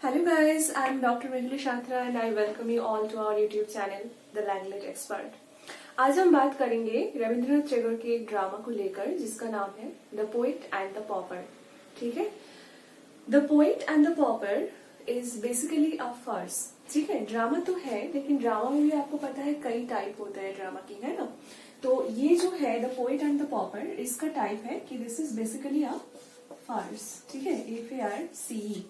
Hello guys, I'm Dr. Mehuli Shatra and I welcome you all to our YouTube channel, The Language Expert. आज हम बात करेंगे रविंद्रनाथ टैगोर के एक ड्रामा को लेकर जिसका नाम है the poet and the pauper. ठीक है, the poet and the pauper is basically a farce. ठीक है, ड्रामा तो है लेकिन ड्रामा में भी आपको पता है कई टाइप होते हैं ड्रामा की, है ना. तो ये जो है the poet and the pauper, इसका टाइप है कि this is basically a farce. ठीक है, FARCE.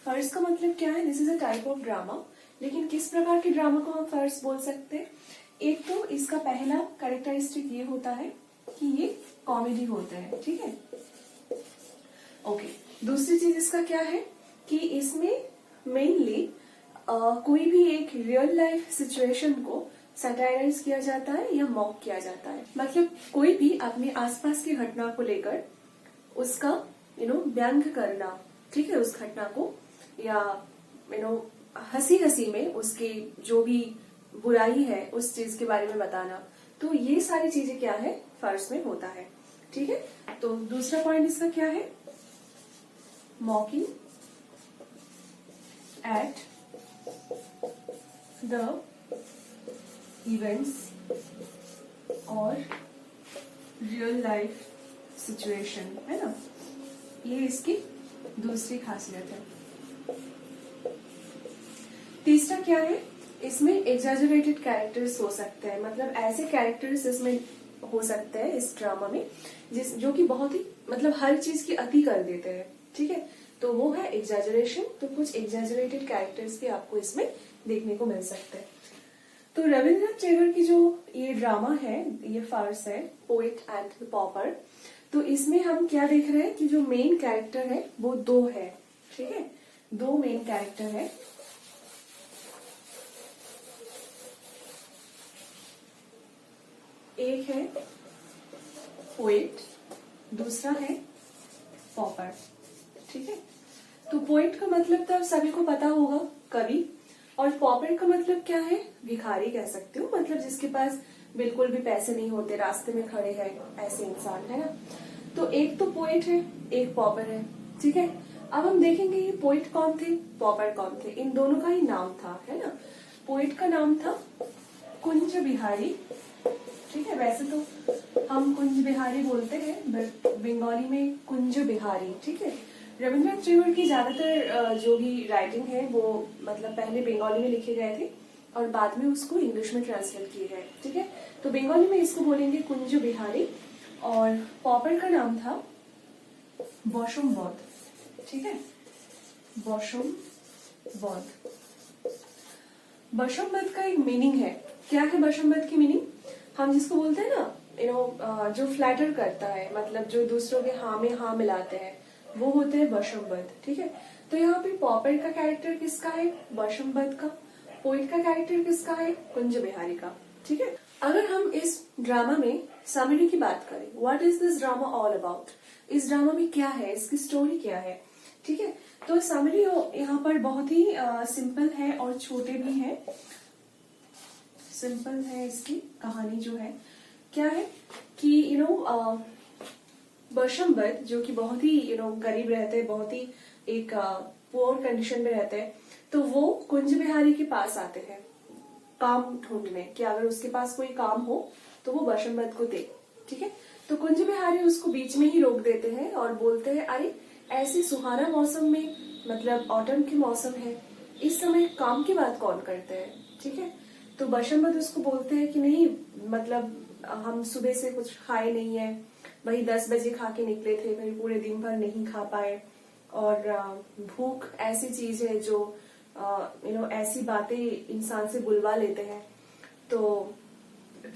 फर्स का मतलब क्या है? This is a type of drama. लेकिन किस प्रकार के ड्रामा को हम फर्स बोल सकते हैं? एक तो इसका पहला कैरेक्टरिस्टिक ये होता है कि ये कॉमेडी होते हैं. ठीक है, ओके. दूसरी चीज इसका क्या है कि इसमें मेनली कोई भी एक रियल लाइफ सिचुएशन को सैटायराइज किया जाता है या मॉक किया जाता है. मतलब कोई भी अपने आसपास की घटना को लेकर उसका व्यंग करना. ठीक है, उस घटना को या हंसी हंसी में उसकी जो भी बुराई है उस चीज के बारे में बताना. तो ये सारी चीजें क्या है, फर्स में होता है. ठीक है, तो दूसरा पॉइंट इसका क्या है? मॉकिंग एट द इवेंट्स और रियल लाइफ सिचुएशन, है ना. ये इसकी दूसरी खासियत है. तीसरा क्या है? इसमें एग्जैजरेटेड कैरेक्टर्स हो सकते हैं. मतलब ऐसे कैरेक्टर्स इसमें हो सकते हैं इस ड्रामा में जो कि बहुत ही मतलब हर चीज की अति कर देते हैं. ठीक है, तो वो है एग्जैजरेशन. तो कुछ एग्जैजरेटेड कैरेक्टर्स भी आपको इसमें देखने को मिल सकते हैं. तो रविंद्रनाथ टैगोर की जो ये ड्रामा है, ये फार्स है पोएट एंड द पॉपर. तो इसमें हम क्या देख रहे हैं कि जो मेन कैरेक्टर है वो दो है. ठीक है, दो मेन कैरेक्टर है. एक है पोएट, दूसरा है पॉपर. ठीक है, तो पोएट का मतलब तो सभी को पता होगा, कवि. और पॉपर का मतलब क्या है? भिखारी कह सकते हो. मतलब जिसके पास बिल्कुल भी पैसे नहीं होते, रास्ते में खड़े हैं, ऐसे इंसान, है ना. तो एक तो पोएट है, एक पॉपर है. ठीक है, अब हम देखेंगे ये पोएट कौन थे, पॉपर कौन थे. इन दोनों का ही नाम था, है ना. पोएट का नाम था कुंज बिहारी. ठीक है, वैसे तो हम कुंज बिहारी बोलते हैं, बंगाली में कुंज बिहारी. ठीक है, रविंद्रनाथ टैगोर की ज्यादातर जो भी राइटिंग है वो मतलब पहले बंगाली में लिखे गए थे और बाद में उसको इंग्लिश में ट्रांसलेट किए गए. ठीक है, तो बंगाली में इसको बोलेंगे कुंज बिहारी. और पॉपर का नाम था बॉशम बौद्ध. ठीक है, बॉशम बौद्ध. बॉशम बौद्ध का एक मीनिंग है. क्या है बॉशम बौद्ध की मीनिंग? हम जिसको बोलते हैं ना, जो फ्लैटर करता है, मतलब जो दूसरों के हाँ में हाँ मिलाते हैं, वो होते हैं बॉशम बौद्ध. ठीक है, तो यहाँ पे पॉपर का कैरेक्टर किसका है? बॉशम बौद्ध का. पोएट का कैरेक्टर किसका है? कुंज बिहारी का. ठीक है, अगर हम इस ड्रामा में समरी की बात करें, what is this drama all about, इस ड्रामा में क्या है, इसकी स्टोरी क्या है. ठीक है, तो समरी यहाँ पर बहुत ही सिंपल है और छोटे भी है. सिंपल है इसकी कहानी जो है. क्या है कि बॉशम बौद्ध जो कि बहुत ही गरीब रहते हैं, बहुत ही एक पुअर कंडीशन में रहते हैं. तो वो कुंज बिहारी के पास आते हैं काम ढूंढने कि अगर उसके पास कोई काम हो तो वो बॉशम बौद्ध को दे. ठीक है, तो कुंज बिहारी उसको बीच में ही रोक देते हैं और बोलते हैं, अरे ऐसे सुहाना मौसम में, मतलब ऑटम के मौसम है, इस समय काम की बात कौन करते हैं. ठीक है, तो बॉशम बौद्ध उसको बोलते हैं कि नहीं, मतलब हम सुबह से कुछ खाए नहीं है, वही 10 बजे खा के निकले थे, वही पूरे दिन भर नहीं खा पाए. और भूख ऐसी चीज है जो ऐसी बातें इंसान से बुलवा लेते हैं. तो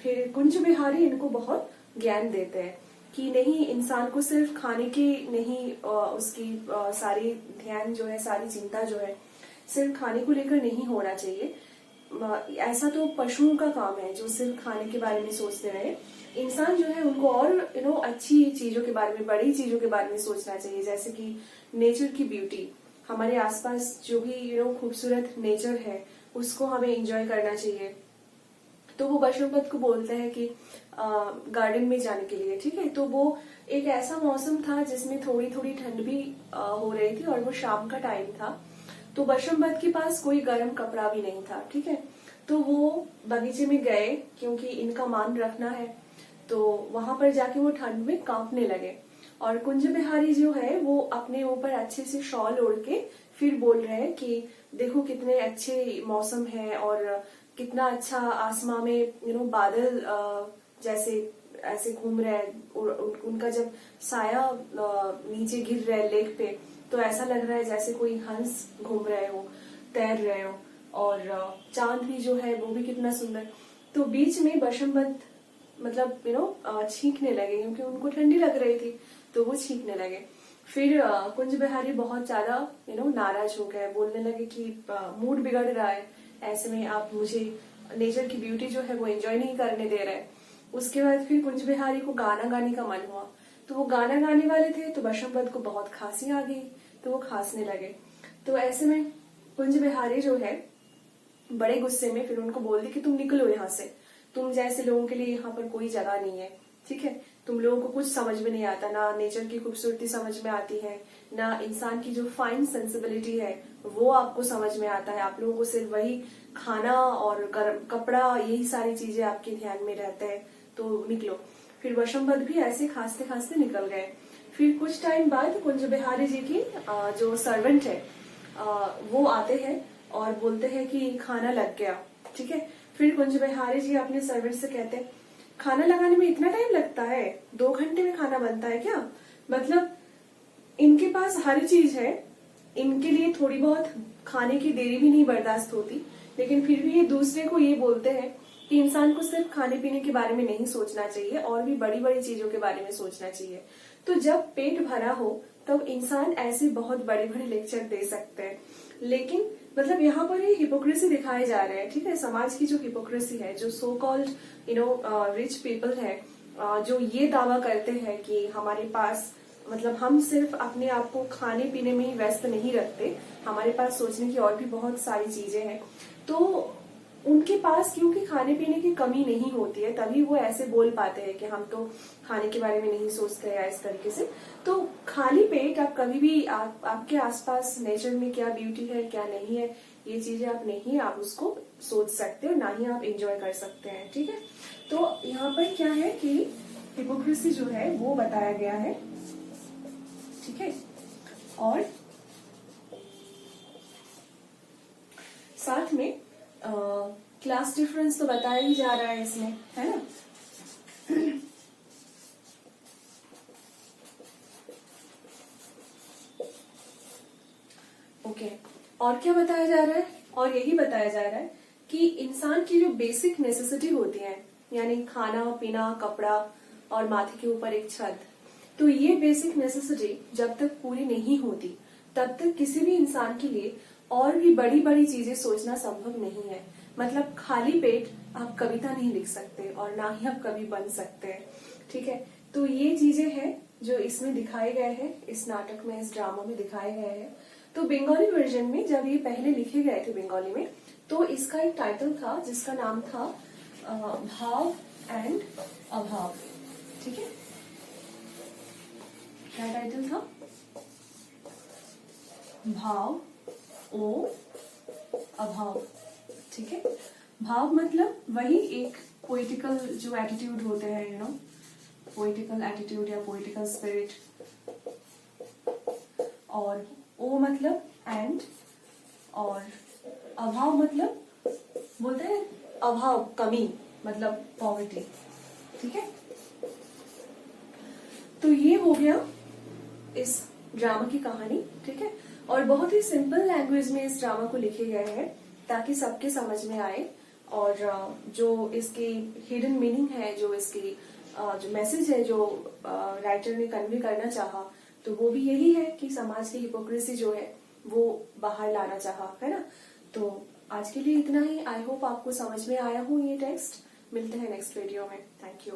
फिर कुंज बिहारी इनको बहुत ज्ञान देते हैं कि नहीं, इंसान को सिर्फ खाने की नहीं, उसकी सारी ध्यान जो है, सारी चिंता जो है सिर्फ खाने को लेकर नहीं होना चाहिए. ऐसा तो पशुओं का काम है जो सिर्फ खाने के बारे में सोचते रहे. इंसान जो है उनको और अच्छी चीजों के बारे में, बड़ी चीजों के बारे में सोचना चाहिए. जैसे कि नेचर की ब्यूटी, हमारे आसपास जो भी खूबसूरत नेचर है उसको हमें एंजॉय करना चाहिए. तो वो बॉशम बौद्ध को बोलते हैं कि गार्डन में जाने के लिए. ठीक है, तो वो एक ऐसा मौसम था जिसमें थोड़ी थोड़ी ठंड भी हो रही थी और वो शाम का टाइम था. तो बशंबत के पास कोई गर्म कपड़ा भी नहीं था, ठीक है। तो वो बगीचे में गए क्योंकि इनका मान रखना है, तो वहां पर जाके वो ठंड में कांपने लगे। और कुंज बिहारी जो है वो अपने ऊपर अच्छे से शॉल ओढ़ के फिर बोल रहे हैं कि देखो कितने अच्छे मौसम है और कितना अच्छा आसमां में बादल जैसे ऐसे घूम रहे हैं। उनका जब साया नीचे गिर रहा है लेक पे, तो ऐसा लग रहा है जैसे कोई हंस घूम रहे हो, तैर रहे हो। और चांद भी जो है वो भी कितना सुंदर। तो बीच में बशंबत मतलब छींकने लगे क्योंकि उनको ठंडी लग रही थी, तो वो छींकने लगे। फिर कुंज बिहारी बहुत ज्यादा नाराज हो गए, बोलने लगे कि मूड बिगड़ रहा है, ऐसे में आप मुझे नेचर की ब्यूटी जो है वो एंजॉय नहीं करने दे रहे। उसके बाद फिर कुंज बिहारी को गाना गाने का मन हुआ, तो वो गाना गाने वाले थे, तो बशंबत को बहुत खांसी आ गई, तो वो खांसने लगे। तो ऐसे में कुंज बिहारी जो है बड़े गुस्से में फिर उनको बोल दी कि तुम निकलो यहाँ से, तुम जैसे लोगों के लिए यहाँ पर कोई जगह नहीं है, ठीक है। तुम लोगों को कुछ समझ में नहीं आता, ना नेचर की खूबसूरती समझ में आती है, ना इंसान की जो फाइन सेंसिबिलिटी है वो आपको समझ में आता है। आप लोगों को सिर्फ वही खाना और गर्म कपड़ा, यही सारी चीजें आपके ध्यान में रहते हैं, तो निकलो। फिर बशंबत भी ऐसे खांसते खांसते निकल गए। फिर कुछ टाइम बाद कुंज बिहारी जी की जो सर्वेंट है वो आते हैं और बोलते हैं कि खाना लग गया, ठीक है। फिर कुंज बिहारी जी अपने सर्वेंट से कहते हैं खाना लगाने में इतना टाइम लगता है, 2 घंटे में खाना बनता है क्या? मतलब इनके पास हर चीज है, इनके लिए थोड़ी बहुत खाने की देरी भी नहीं बर्दाश्त होती, लेकिन फिर भी ये दूसरे को ये बोलते हैं कि इंसान को सिर्फ खाने पीने के बारे में नहीं सोचना चाहिए और भी बड़ी बड़ी चीजों के बारे में सोचना चाहिए। तो जब पेट भरा हो तब इंसान ऐसे बहुत बड़े बड़े लेक्चर दे सकते हैं, लेकिन मतलब यहाँ पर ये हिपोक्रेसी दिखाए जा रहे हैं, ठीक है। समाज की जो हिपोक्रेसी है, जो सो कॉल्ड रिच पीपल है, जो ये दावा करते हैं कि हमारे पास मतलब हम सिर्फ अपने आप को खाने पीने में ही व्यस्त नहीं रखते, हमारे पास सोचने की और भी बहुत सारी चीजें हैं। तो उनके पास क्योंकि खाने पीने की कमी नहीं होती है, तभी वो ऐसे बोल पाते हैं कि हम तो खाने के बारे में नहीं सोचते या इस तरीके से। तो खाली पेट आप कभी भी आपके आसपास नेचर में क्या ब्यूटी है क्या नहीं है, ये चीजें आप उसको सोच सकते हो, ना ही आप एंजॉय कर सकते हैं, ठीक है। तो यहाँ पर क्या है कि हिपोक्रेसी जो है वो बताया गया है, ठीक है। और साथ में क्लास डिफरेंस तो बताया ही जा रहा है इसमें, है ना। ओके, और क्या बताया जा रहा है? और यही बताया जा रहा है कि इंसान की जो बेसिक नेसेसिटी होती है, यानी खाना पीना, कपड़ा और माथे के ऊपर एक छत, तो ये बेसिक नेसेसिटी जब तक पूरी नहीं होती तब तक किसी भी इंसान के लिए और भी बड़ी बड़ी चीजें सोचना संभव नहीं है। मतलब खाली पेट आप कविता नहीं लिख सकते और ना ही आप कवि बन सकते हैं, ठीक है। तो ये चीजें हैं जो इसमें दिखाए गए हैं, इस नाटक में, इस ड्रामा में दिखाए गए हैं। तो बंगाली वर्जन में जब ये पहले लिखे गए थे बंगाली में, तो इसका एक टाइटल था जिसका नाम था भाव एंड अभाव, ठीक है। क्या टाइटल था? भाव ओ अभाव, ठीक है। भाव मतलब वही एक पोइटिकल जो एटीट्यूड होते हैं, पोइटिकल एटीट्यूड या पोइटिकल स्पिरिट। और ओ मतलब एंड, और अभाव मतलब बोलते हैं अभाव, कमी, मतलब पॉवर्टी, ठीक है। तो ये हो गया इस ड्रामा की कहानी, ठीक है। और बहुत ही सिंपल लैंग्वेज में इस ड्रामा को लिखे गए हैं ताकि सबके समझ में आए, और जो इसकी हिडन मीनिंग है, जो इसकी जो मैसेज है, जो राइटर ने कन्वे करना चाहा, तो वो भी यही है कि समाज की हिपोक्रेसी जो है वो बाहर लाना चाहा, है ना। तो आज के लिए इतना ही। आई होप आपको समझ में आया हो ये टेक्स्ट। मिलते हैं नेक्स्ट वीडियो में। Thank you.